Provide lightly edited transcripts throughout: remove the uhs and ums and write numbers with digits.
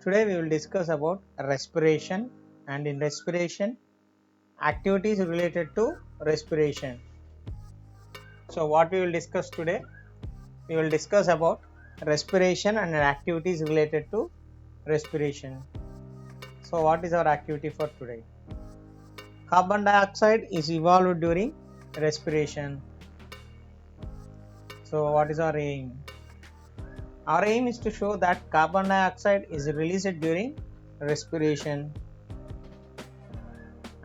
Today we will discuss about respiration, and in respiration activities related to respiration. So what we will discuss today, we will discuss about respiration and activities related to respiration. So what is our activity for today? Carbon dioxide is evolved during respiration. So what is our aim? Our aim is to show that carbon dioxide is released during respiration.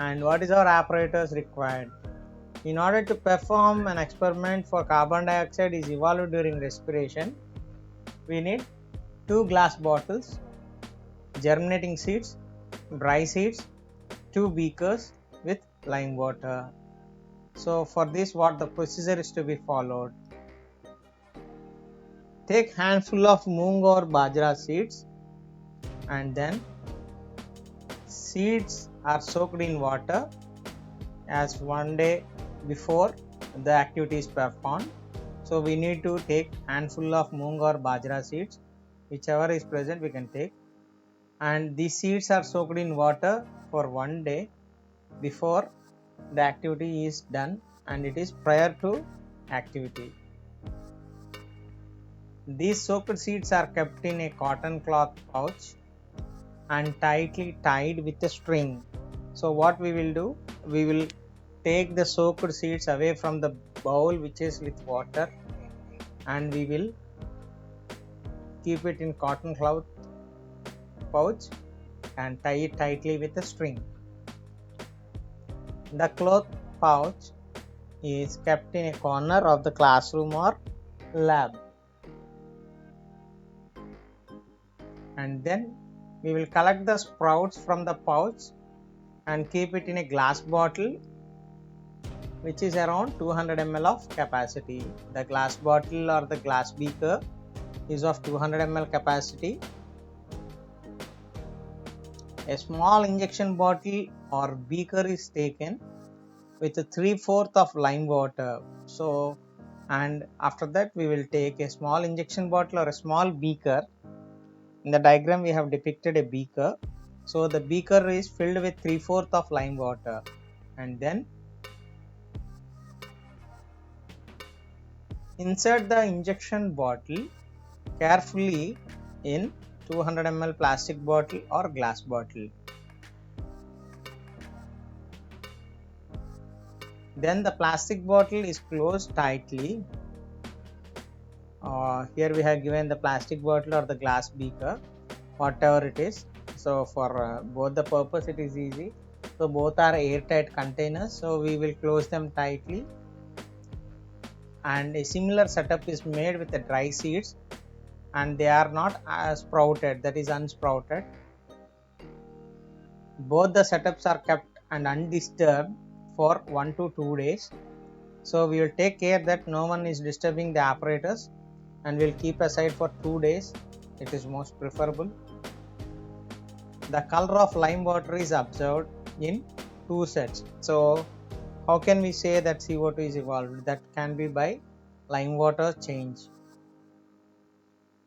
And what is our apparatus required? In order to perform an experiment for carbon dioxide is evolved during respiration, we need 2 glass bottles, germinating seeds, dry seeds, 2 beakers with lime water. So for this, what the procedure is to be followed? Take handful of moong or bajra seeds, and then seeds are soaked in water as one day before the activity is performed. So we need to take handful of moong or bajra seeds, whichever is present we can take, and these seeds are soaked in water for one day before the activity is done, and it is prior to activity. These soaked seeds are kept in a cotton cloth pouch and tightly tied with a string. So what we will do, we will take the soaked seeds away from the bowl which is with water, and we will keep it in cotton cloth pouch and tie it tightly with a string. The cloth pouch is kept in a corner of the classroom or lab, and then we will collect the sprouts from the pouch and keep it in a glass bottle which is around 200 ml of capacity. The glass bottle or the glass beaker is of 200 ml capacity. A small injection bottle or beaker is taken with a 3/4 of lime water. So, and after that we will take a small injection bottle or a small beaker. In the diagram we have depicted a beaker. So the beaker is filled with 3/4 of lime water, and then insert the injection bottle carefully in 200 ml plastic bottle or glass bottle. Then the plastic bottle is closed tightly. Here we have given the plastic bottle or the glass beaker, whatever it is. So for both the purpose it is easy. So both are airtight containers, so we will close them tightly. And a similar setup is made with the dry seeds, and they are not sprouted, that is unsprouted. Both the setups are kept and undisturbed for 1 to 2 days. So we will take care that no one is disturbing the apparatus, and we'll keep aside for 2 days. It is most preferable. The color of lime water is observed in 2 sets. So how can we say that CO2 is evolved? That can be by lime water change.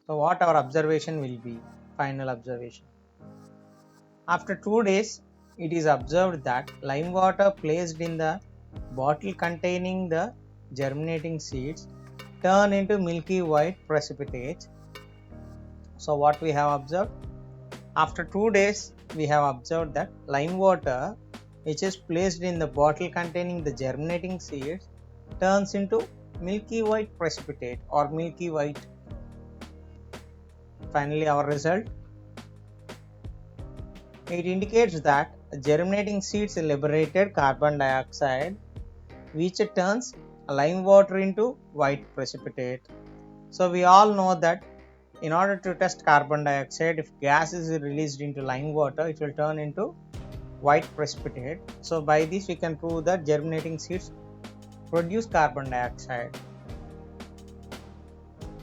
So what our observation will be? Final observation. After 2 days, it is observed that lime water placed in the bottle containing the germinating seeds turn into milky white precipitate. So what we have observed? After 2 days, we have observed that lime water which is placed in the bottle containing the germinating seeds turns into milky white precipitate or milky white. Finally, our result, it indicates that germinating seeds liberated carbon dioxide which turns lime water into white precipitate. So we all know that in order to test carbon dioxide, if gas is released into lime water, it will turn into white precipitate. So by this we can prove that germinating seeds produce carbon dioxide.